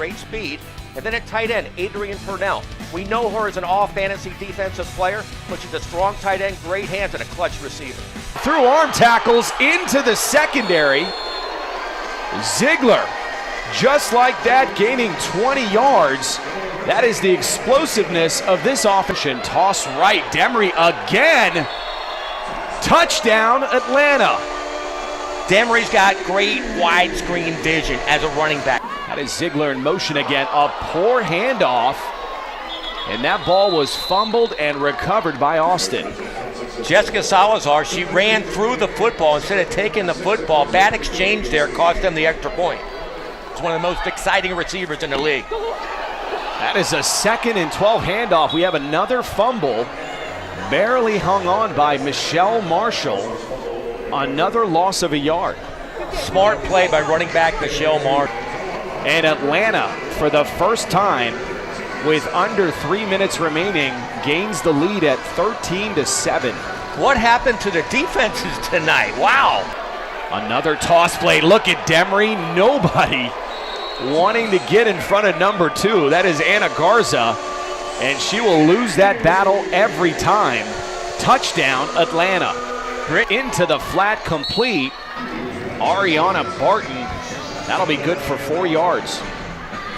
great speed. And then at tight end, Adrian Purnell. We know her as an all-fantasy defensive player, but she's a strong tight end, great hands, and a clutch receiver. Through arm tackles into the secondary. Ziegler, just like that, gaining 20 yards. That is the explosiveness of this offense. Toss right, Demery again. Touchdown, Atlanta. Demery's got great widescreen vision as a running back. That is Ziegler in motion again. A poor handoff. And that ball was fumbled and recovered by Austin. Jessica Salazar, she ran through the football instead of taking the football. Bad exchange there cost them the extra point. It's one of the most exciting receivers in the league. That is a 2nd and 12 handoff. We have another fumble. Barely hung on by Michelle Marshall. Another loss of a yard. Smart play by running back Michelle Marshall. And Atlanta, for the first time, with under 3 minutes remaining, gains the lead at 13-7. What happened to the defenses tonight? Wow. Another toss play. Look at Demery. Nobody wanting to get in front of number 2. That is Anna Garza, and she will lose that battle every time. Touchdown, Atlanta. Into the flat, complete. Ariana Barton. That'll be good for 4 yards.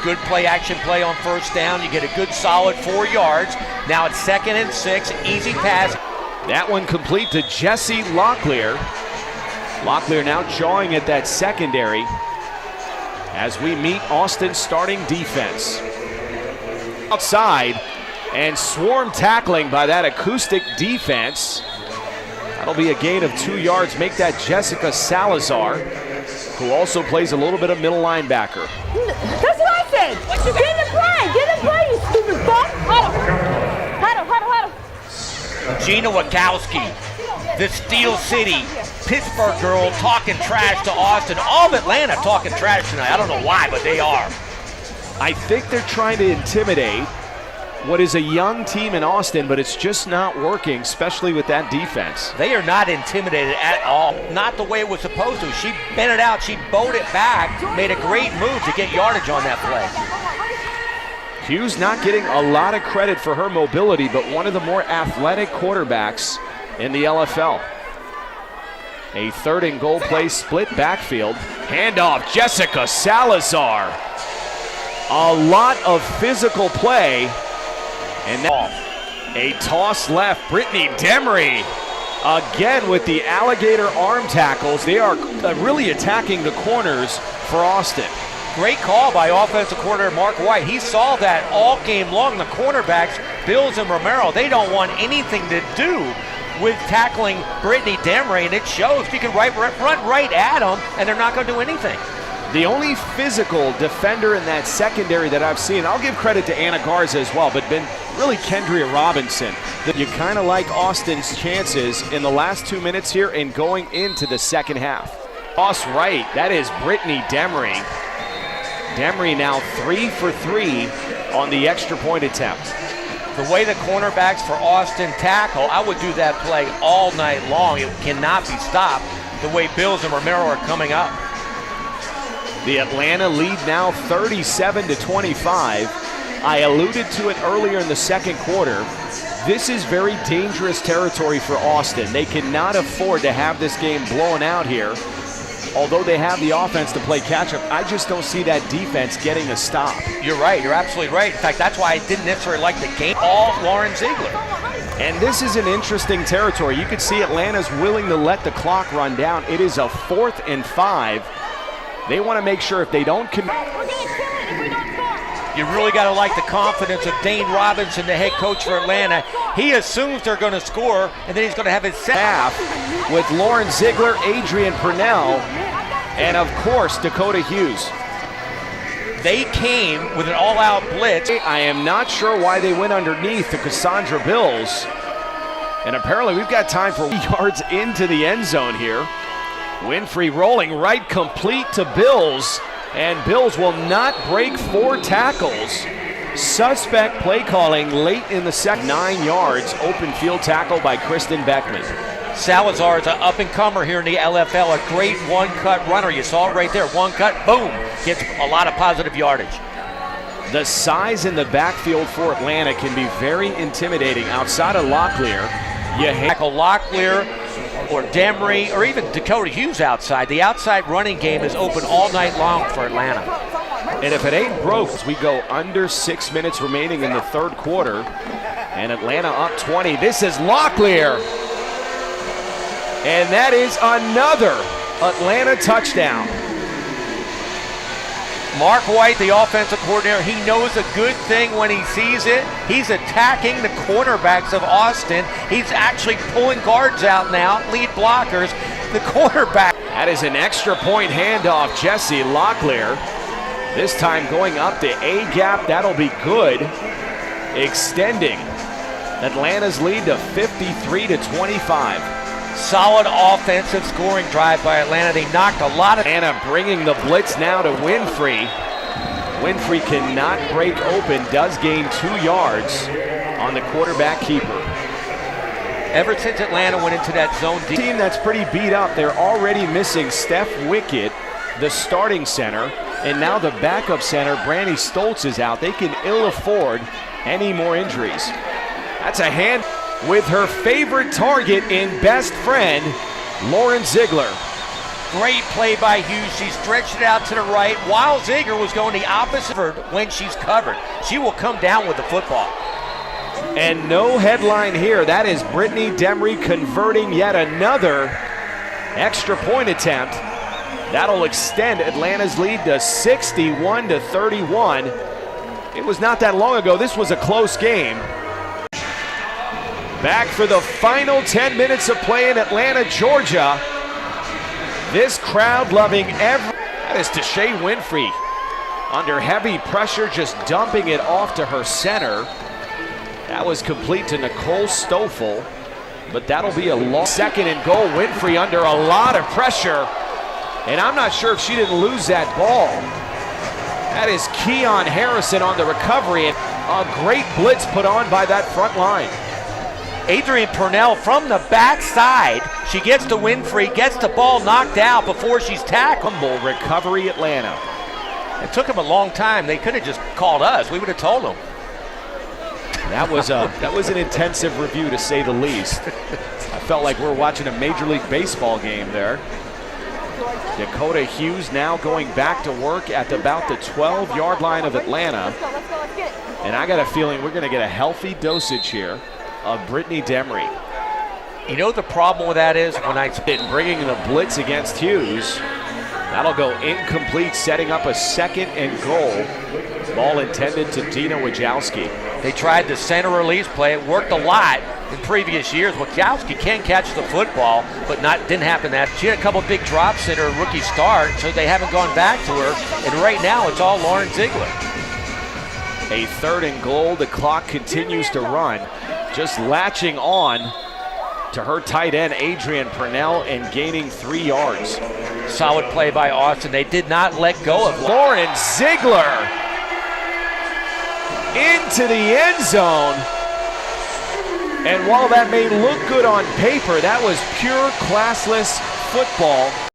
Good play, action play on first down. You get a good solid 4 yards. Now it's 2nd and 6, easy pass. That one complete to Jesse Locklear. Locklear now jawing at that secondary as we meet Austin's starting defense. Outside, and swarm tackling by that acoustic defense. That'll be a gain of 2 yards. Make that Jessica Salazar, who also plays a little bit of middle linebacker. That's what I said. Get in play, you stupid fuck. Huddle. Gina Wachowski, the Steel City, Pittsburgh girl talking trash to Austin. All of Atlanta talking trash tonight. I don't know why, but they are. I think they're trying to intimidate what is a young team in Austin, but it's just not working, especially with that defense. They are not intimidated at all. Not the way it was supposed to. She bent it out, she bowed it back, made a great move to get yardage on that play. Hughes not getting a lot of credit for her mobility, but one of the more athletic quarterbacks in the LFL. A 3rd and goal play, split backfield. Handoff, Jessica Salazar. A lot of physical play. And then a toss left. Brittany Demery again with the alligator arm tackles. They are really attacking the corners for Austin. Great call by offensive coordinator Mark White. He saw that all game long. The cornerbacks, Bills and Romero, they don't want anything to do with tackling Brittany Demery, and it shows. You can run right at them, and they're not going to do anything. The only physical defender in that secondary that I've seen, I'll give credit to Anna Garza as well, but been really Kendria Robinson. You kind of like Austin's chances in the last 2 minutes here and going into the second half. Toss right, that is Brittany Demery. Demery now 3 for 3 on the extra point attempt. The way the cornerbacks for Austin tackle, I would do that play all night long. It cannot be stopped the way Bills and Romero are coming up. The Atlanta lead now 37-25. I alluded to it earlier in the second quarter. This is very dangerous territory for Austin. They cannot afford to have this game blown out here. Although they have the offense to play catch-up, I just don't see that defense getting a stop. You're right. You're absolutely right. In fact, that's why I didn't necessarily like the game. All Lauren Ziegler. And this is an interesting territory. You can see Atlanta's willing to let the clock run down. It is a 4th and 5. They want to make sure if they don't commit. You really got to like the confidence of Dane Robinson, the head coach for Atlanta. He assumes they're going to score, and then he's going to have his half with Lauren Ziegler, Adrian Purnell, and of course Dakota Hughes. They came with an all-out blitz. I am not sure why they went underneath to Cassandra Bills. And apparently we've got time for yards into the end zone here. Winfrey rolling right, complete to Bills. And Bills will not break 4 tackles. Suspect play calling late in the second. 9 yards, open field tackle by Kristen Beckman. Salazar is an up-and-comer here in the LFL, a great one-cut runner. You saw it right there, one cut, boom, gets a lot of positive yardage. The size in the backfield for Atlanta can be very intimidating. Outside of Locklear, you Michael Locklear or Demery or even Dakota Hughes outside. The outside running game is open all night long for Atlanta. And if it ain't broke, we go under 6 minutes remaining in the third quarter. And Atlanta up 20. This is Locklear. And that is another Atlanta touchdown. Mark White, the offensive coordinator, he knows a good thing when he sees it. He's attacking the cornerbacks of Austin. He's actually pulling guards out now, lead blockers. The quarterback. That is an extra point handoff, Jesse Locklear. This time going up the A gap, that'll be good. Extending Atlanta's lead to 53-25. Solid offensive scoring drive by Atlanta. They knocked a lot of. Atlanta bringing the blitz now to Winfrey. Winfrey cannot break open, does gain 2 yards on the quarterback keeper. Ever since Atlanta went into that zone team that's pretty beat up, they're already missing Steph Wickett, the starting center, and now the backup center, Brandy Stoltz, is out. They can ill afford any more injuries. That's a hand with her favorite target in best friend, Lauren Ziegler. Great play by Hughes. She stretched it out to the right while Ziegler was going the opposite when she's covered. She will come down with the football. And no headline here. That is Brittany Demery converting yet another extra point attempt. That'll extend Atlanta's lead to 61-31. It was not that long ago. This was a close game. Back for the final 10 minutes of play in Atlanta, Georgia. This crowd loving every. That is Tashay Winfrey under heavy pressure, just dumping it off to her center. That was complete to Nicole Stoffel, but that'll be a long second and goal. Winfrey under a lot of pressure, and I'm not sure if she didn't lose that ball. That is Keon Harrison on the recovery, and a great blitz put on by that front line. Adrian Purnell from the backside. She gets to Winfrey, gets the ball knocked out before she's tackled. Humble recovery, Atlanta. It took them a long time. They could have just called us. We would have told them. That was an intensive review, to say the least. I felt like we're watching a Major League Baseball game there. Dakota Hughes now going back to work at about the 12-yard line of Atlanta. And I got a feeling we're going to get a healthy dosage here of Brittany Demery. You know the problem with that is when bringing the blitz against Hughes. That'll go incomplete, setting up a second and goal. Ball intended to Dina Wojcicki. They tried the center release play. It worked a lot in previous years. Wojcicki can catch the football, but didn't happen that. She had a couple big drops in her rookie start, so they haven't gone back to her. And right now, it's all Lauren Ziegler. A third and goal. The clock continues to run. Just latching on to her tight end, Adrian Purnell, and gaining 3 yards. Solid play by Austin. They did not let go of Lauren Ziegler into the end zone. And while that may look good on paper, that was pure classless football.